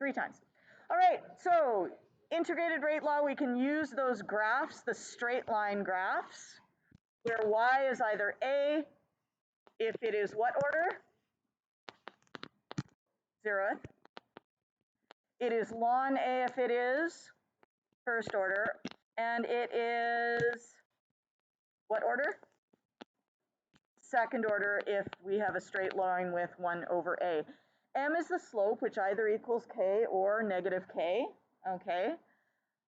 3 times. All right, so integrated rate law, we can use those graphs, the straight line graphs, where y is either a if it is what order? 0th. It is ln a if it is first order, and it is what order? Second order if we have a straight line with 1 over a. M is the slope, which either equals k or negative k, okay?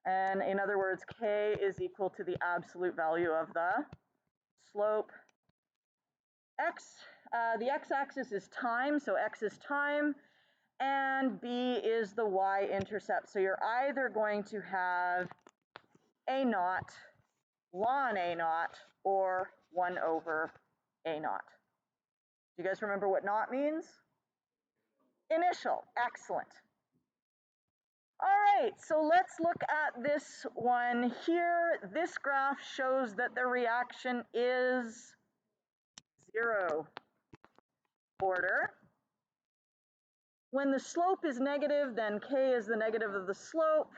And in other words, k is equal to the absolute value of the slope. X, the x-axis is time, so x is time, and b is the y-intercept. So you're either going to have a naught, ln a naught, or 1 over a naught. Do you guys remember what naught means? Initial. Excellent. All right, so let's look at this one here. This graph shows that the reaction is 0 order. When the slope is negative, then k is the negative of the slope.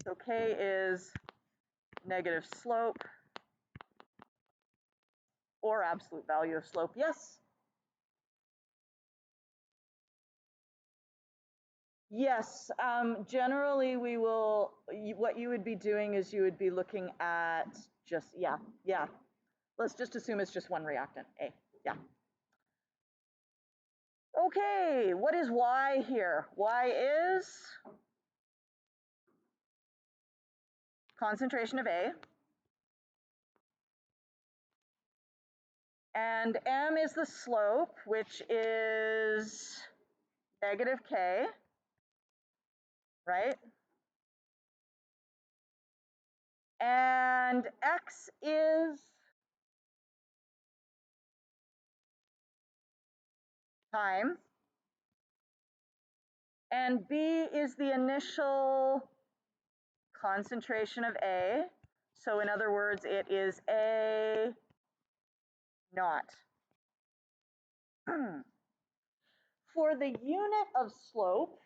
So k is negative slope or absolute value of slope. Yes? Yes, generally we will, what you would be doing is you would be looking at just, yeah. Let's just assume it's just one reactant, A, yeah. Okay, what is Y here? Y is concentration of A. And M is the slope, which is negative K, right? And X is time. And B is the initial concentration of A. So in other words, it is A naught. For the unit of slope,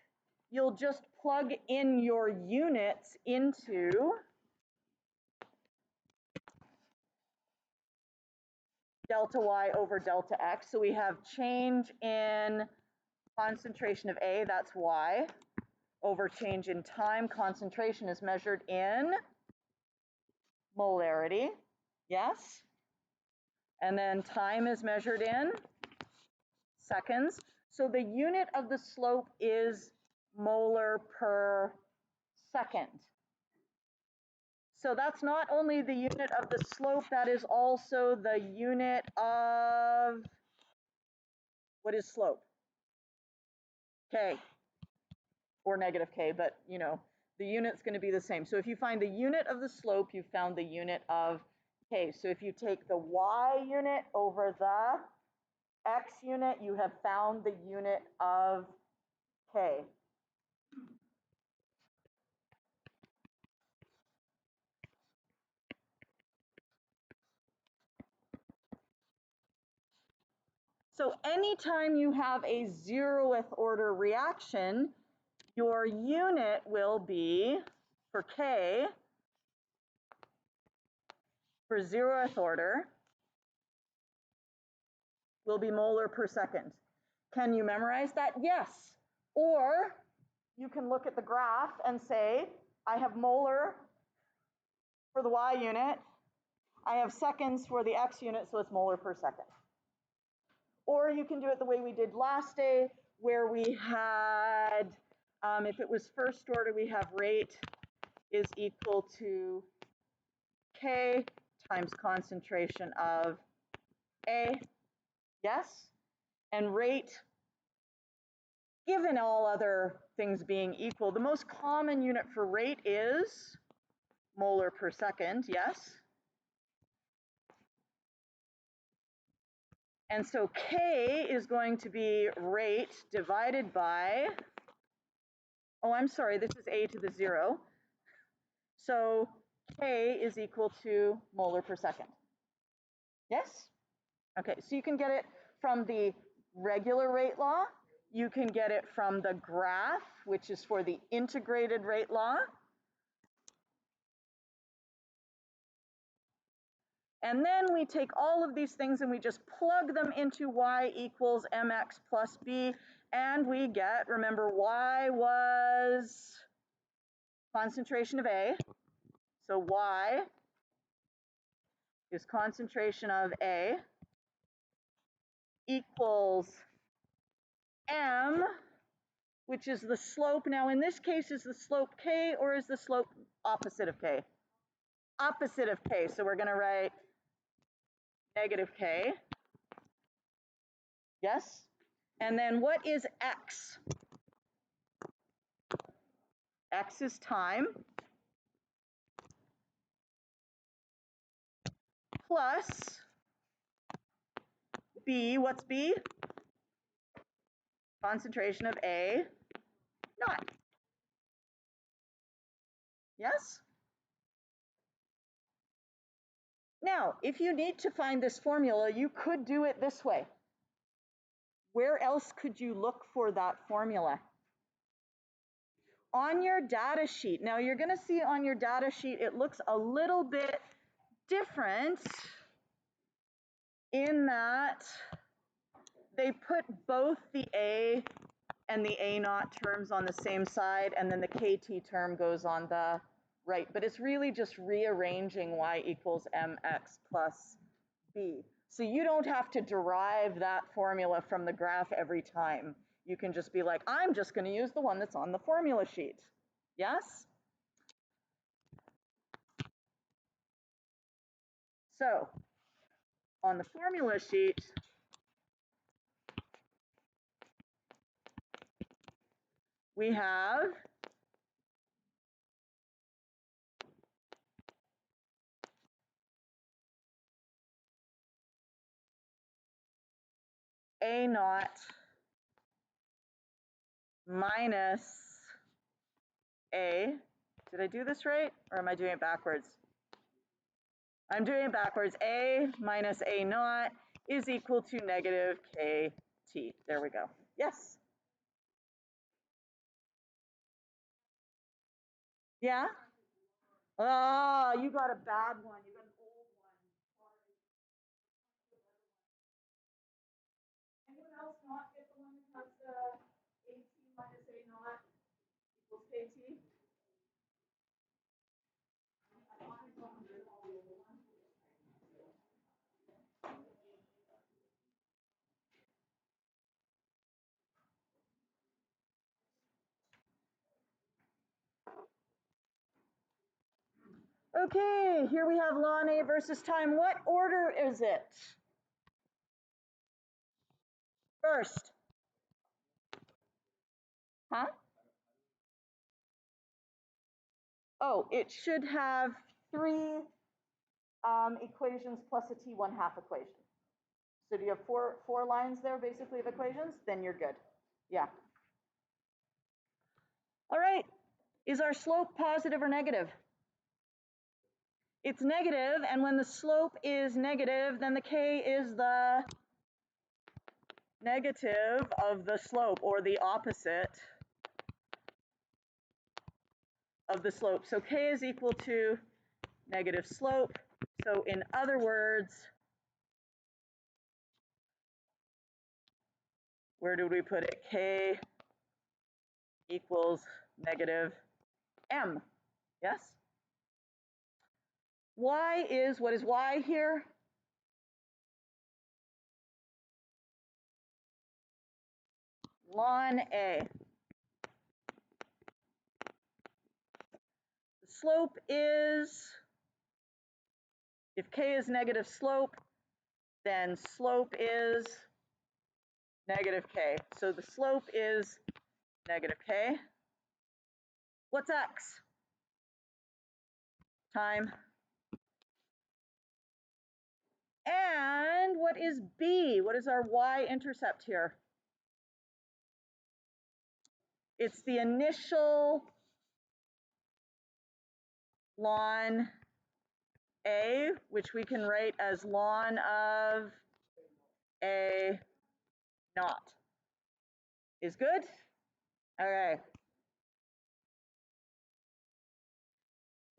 you'll just plug in your units into delta y over delta x. So we have change in concentration of A, that's y, over change in time. Concentration is measured in molarity, yes? And then time is measured in seconds. So the unit of the slope is molar per second. So that's not only the unit of the slope, that is also the unit of, what is slope? K, or negative K, but you know, the unit's going to be the same. So if you find the unit of the slope, you found the unit of K. So if you take the Y unit over the X unit, you have found the unit of K. So anytime you have a 0th order reaction, your unit will be, for K, for 0th order, will be molar per second. Can you memorize that? Yes. Or you can look at the graph and say, I have molar for the Y unit, I have seconds for the X unit, so it's molar per second. Or you can do it the way we did last day, where we had, if it was first order, we have rate is equal to K times concentration of A, yes? And rate, given all other things being equal, the most common unit for rate is molar per second, yes? And so K is going to be rate divided by, oh, I'm sorry, this is A to the 0. So K is equal to molar per second. Yes? Okay, so you can get it from the regular rate law, You can get it from the graph, which is for the integrated rate law. And then we take all of these things and we just plug them into y equals mx plus b, and we get, remember, y was concentration of A, so y is concentration of A equals m, which is the slope. Now in this case, is the slope k or is the slope opposite of k? Opposite of k, so we're gonna write negative k. Yes? And then what is x? X is time plus B, what's B? Concentration of A naught. Yes? Now, if you need to find this formula, you could do it this way. Where else could you look for that formula? On your data sheet. Now, you're going to see on your data sheet, it looks a little bit different in that they put both the A and the A naught terms on the same side, and then the KT term goes on the right. But it's really just rearranging y equals mx plus b. So you don't have to derive that formula from the graph every time. You can just be like, I'm just going to use the one that's on the formula sheet. Yes? So on the formula sheet, we have A naught minus A. Did I do this right, or am I doing it backwards? I'm doing it backwards. A minus A naught is equal to negative KT. There we go. Yes? Yeah? Oh, you got a bad one. You got an old one. Sorry. Anyone else not get the one that has the AT minus A naught equals KT? Okay, here we have ln A versus time. What order is it? First. Huh? Oh, it should have 3 equations plus a t1/2 equation. So do you have four lines there basically of equations? Then you're good. Yeah. All right. Is our slope positive or negative? It's negative, and when the slope is negative, then the k is the negative of the slope, or the opposite of the slope. So k is equal to negative slope. So in other words, where do we put it? K equals negative m. Yes? Y is, what is y here? Ln A. The slope is, if k is negative slope, then slope is negative k. So the slope is negative k. What's x? Time. And what is b? What is our y-intercept here? It's the initial ln A, which we can write as ln of A naught. is good? Okay.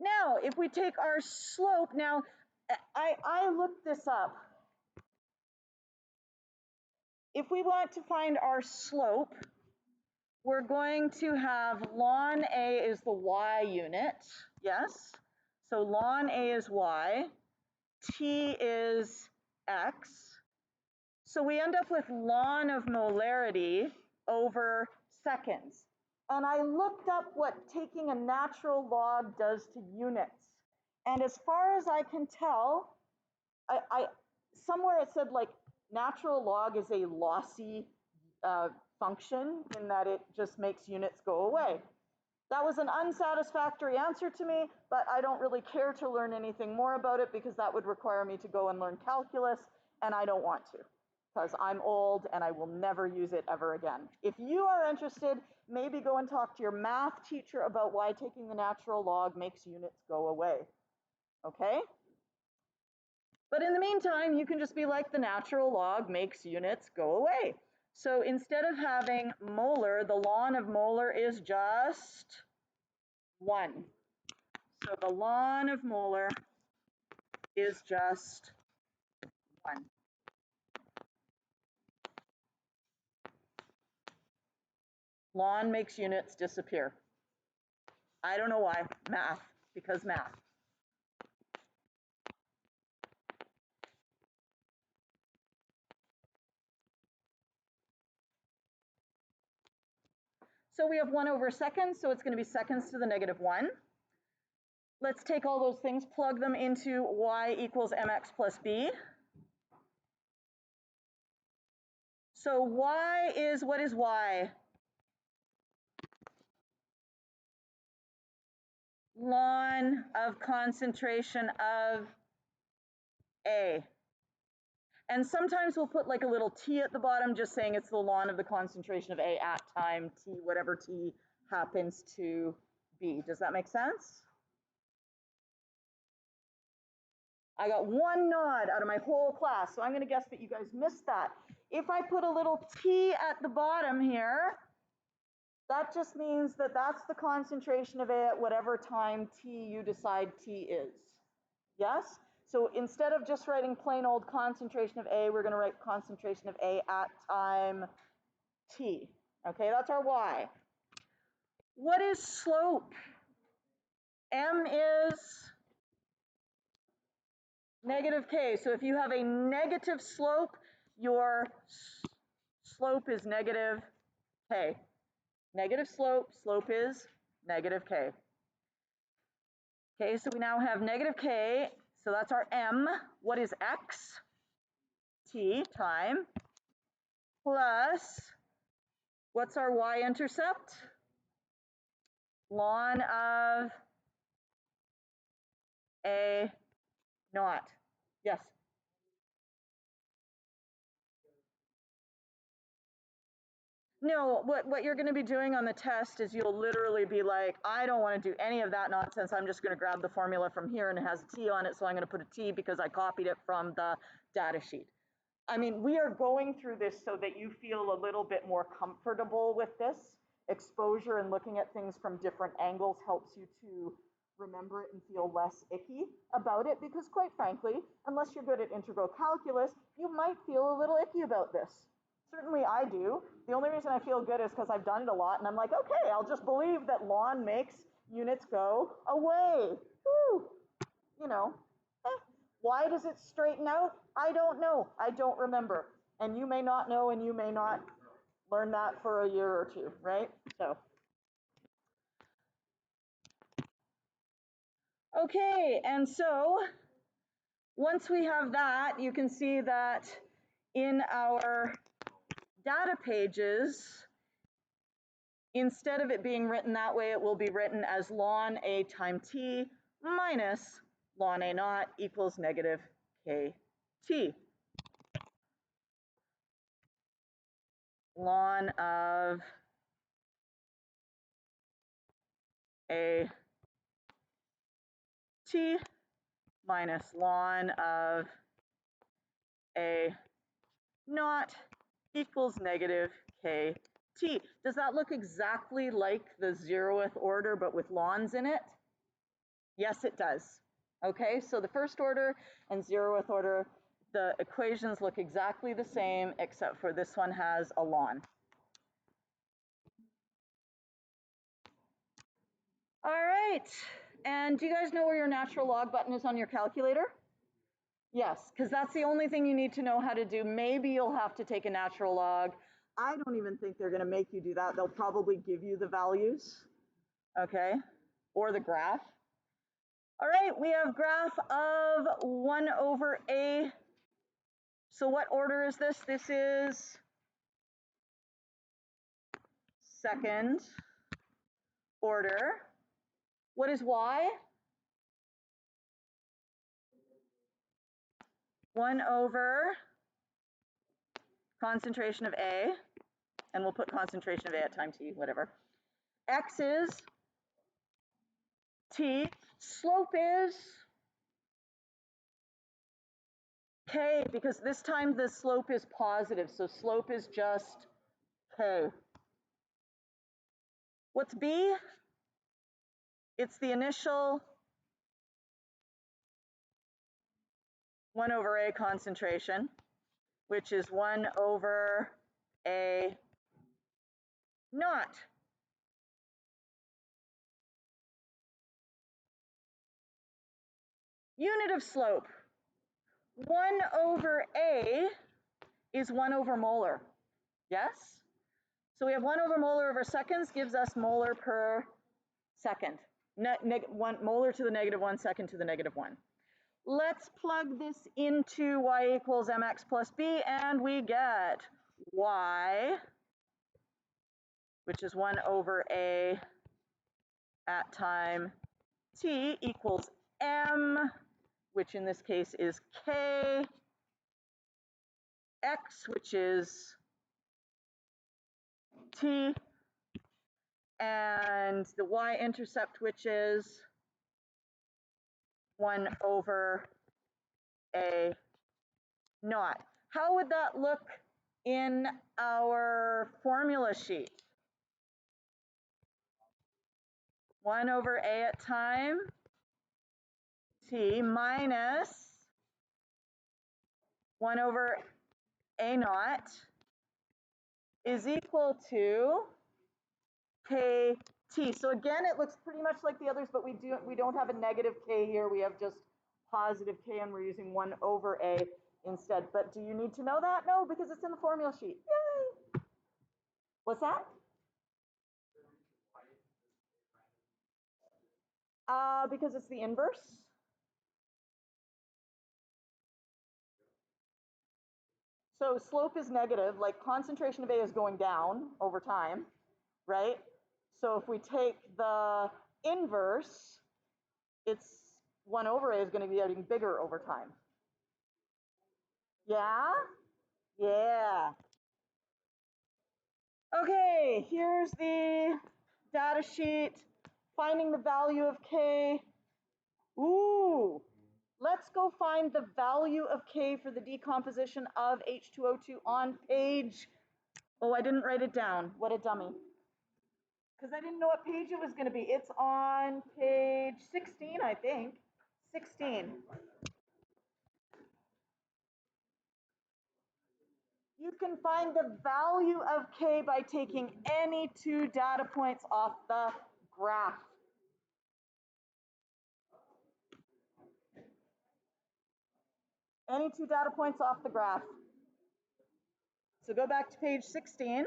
Now, if we take our slope, now I looked this up. If we want to find our slope, we're going to have ln A is the y unit, yes? So ln A is y, t is x. So we end up with ln of molarity over seconds. And I looked up what taking a natural log does to units. And as far as I can tell, somewhere it said like natural log is a lossy function in that it just makes units go away. That was an unsatisfactory answer to me, but I don't really care to learn anything more about it because that would require me to go and learn calculus, and I don't want to because I'm old and I will never use it ever again. If you are interested, maybe go and talk to your math teacher about why taking the natural log makes units go away, okay? But in the meantime, you can just be like, the natural log makes units go away. So instead of having molar, the ln of molar is just 1. So the ln of molar is just 1. Ln makes units disappear. I don't know why. Math, because math. So we have 1 over seconds, so it's going to be seconds to the negative 1. Let's take all those things, plug them into y equals mx plus b. So y is, what is y? Ln of concentration of A. And sometimes we'll put like a little t at the bottom, just saying it's the ln of the concentration of A at time t, whatever t happens to be. Does that make sense? I got 1 nod out of my whole class, so I'm going to guess that you guys missed that. If I put a little t at the bottom here, that just means that that's the concentration of A at whatever time t you decide t is. Yes? So instead of just writing plain old concentration of A, we're going to write concentration of A at time t. Okay, that's our y. What is slope? M is negative k. So if you have a negative slope, your slope is negative k. Negative slope, slope is negative k. Okay, so we now have negative k, so that's our m. What is x? T, time, plus, what's our y-intercept? Ln of A naught. Yes? No, what you're going to be doing on the test is you'll literally be like, I don't want to do any of that nonsense. I'm just going to grab the formula from here and it has a t on it, so I'm going to put a t because I copied it from the data sheet. I mean, we are going through this so that you feel a little bit more comfortable with this. Exposure and looking at things from different angles helps you to remember it and feel less icky about it, because quite frankly, unless you're good at integral calculus, you might feel a little icky about this. Certainly I do. The only reason I feel good is because I've done it a lot and I'm like, okay, I'll just believe that ln makes units go away. Woo! You know, why does it straighten out? I don't know. I don't remember. And you may not know, and you may not learn that for a year or two, right? So. Okay, and so once we have that, you can see that in our data pages, instead of it being written that way, it will be written as ln A time t minus ln A naught equals negative kt. Ln of A t minus ln of A naught equals negative kt. T. Does that look exactly like the 0th order but with lons in it? Yes, it does. Okay, so the first order and 0th order, the equations look exactly the same except for this one has a lon. All right, and do you guys know where your natural log button is on your calculator? Yes, because that's the only thing you need to know how to do. Maybe you'll have to take a natural log. I don't even think they're going to make you do that. They'll probably give you the values, okay, or the graph. All right, we have graph of 1 over a. So what order is this? This is second order. What is y? 1 over concentration of A, and we'll put concentration of A at time t, whatever. X is t. Slope is k, because this time the slope is positive, so slope is just k. What's b? It's the initial 1 over a concentration, which is 1 over a naught. Unit of slope. 1 over a is 1 over molar. Yes? So we have 1 over molar over seconds gives us molar per second. Molar to the -1, second to the -1. Let's plug this into y equals mx plus b, and we get y, which is 1 over a at time t, equals m, which in this case is k, x, which is t, and the y-intercept, which is 1 over a naught. How would that look in our formula sheet? 1 over a at time t minus 1 over a naught is equal to kt. So again, it looks pretty much like the others, but we don't have a negative k here. We have just positive k, and we're using 1 over a instead. But do you need to know that? No, because it's in the formula sheet. Yay! What's that? Because it's the inverse. So slope is negative, like concentration of A is going down over time, right? So if we take the inverse, it's 1 over A is going to be getting bigger over time. Yeah? Yeah. Okay, here's the data sheet, finding the value of K. Ooh, let's go find the value of K for the decomposition of H2O2 on page, oh, I didn't write it down. What a dummy. Because I didn't know what page it was going to be. It's on page 16, I think. 16. You can find the value of K by taking any 2 data points off the graph. Any 2 data points off the graph. So go back to page 16.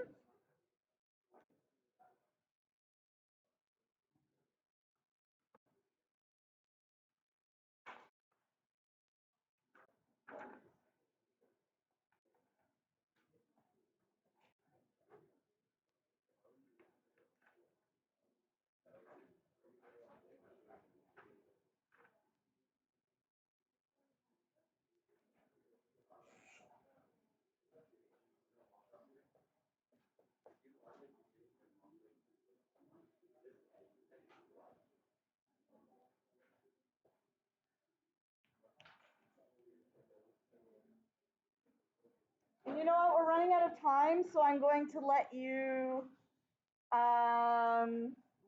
You know what? We're running out of time, so I'm going to let you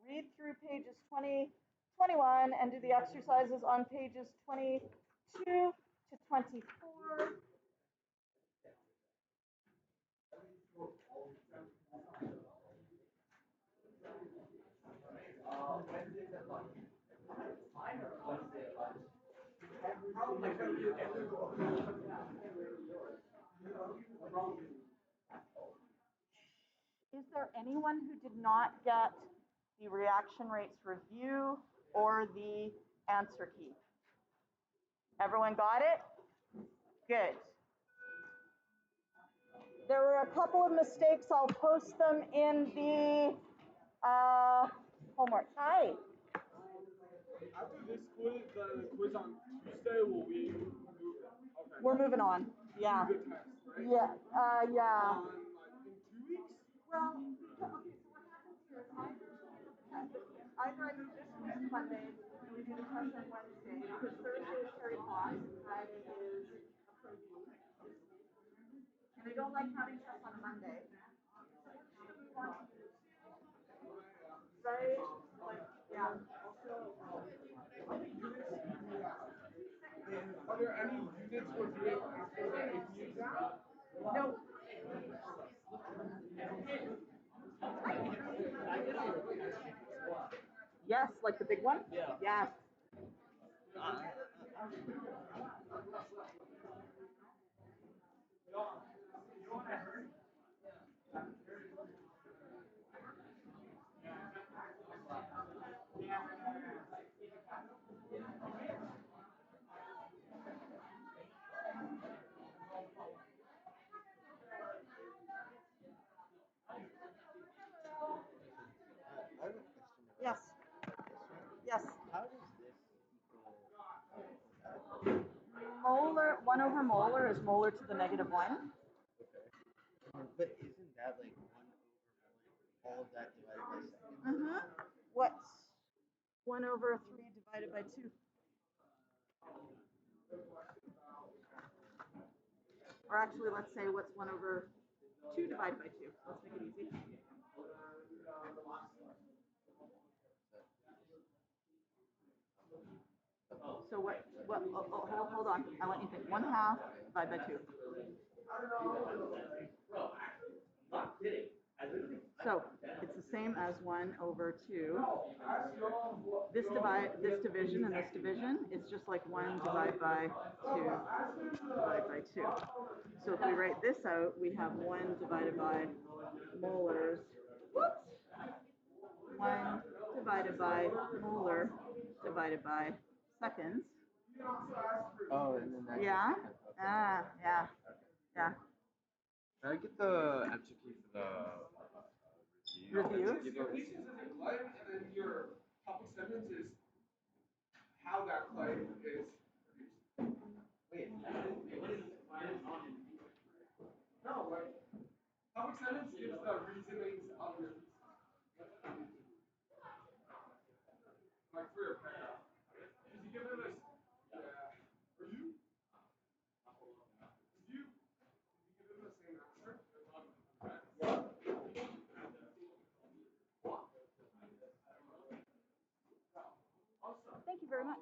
read through pages 20, 21, and do the exercises on pages 22 to 24. Is there anyone who did not get the reaction rates review or the answer key? Everyone got it? Good. There were a couple of mistakes. I'll post them in the homework. Hi. After this quiz, the quiz on Tuesday, will we move it? Okay. We're moving on. Yeah. The test, right? Yeah. Yeah. Like, in 2 weeks? Well, okay, so what happens here is either I move this quiz to Monday, and we do the test on Wednesday, because Thursday is Terry class, Friday is a pro D. And I don't like having tests on a Monday. Right? Like, yeah. Are there any units we're doing after the AP exam? No. Yes, like the big one? Yeah. Yes. I have a question about Yes. this one. Yes. How does this equal that? Molar, 1 over molar is molar to the negative 1. Okay. But isn't that like 1 over 1, all of that divided by seconds? Mm-hmm. What's 1 over 3 divided by 2? Or actually, let's say what's 1 over 2 divided by 2. Let's make it easy. So what hold on. I want you to think. 1/2 divided by 2. So it's the same as 1 over 2. This division and this division is just like 1 divided by 2 divided by 2. So if we write this out, we have 1 divided by molars. Whoops. 1 divided by molar divided by seconds. Oh, and then that. Yeah. Okay. Yeah. Yeah. Can I get the answer key for the Review? This is a claim, and then your topic sentence is how that claim is produced. No, like, topic sentence gives the reasonings of your thesis. Like for your paragraph. Because you give them this, yeah. Are you? Did you give them the same answer? Thank you very much.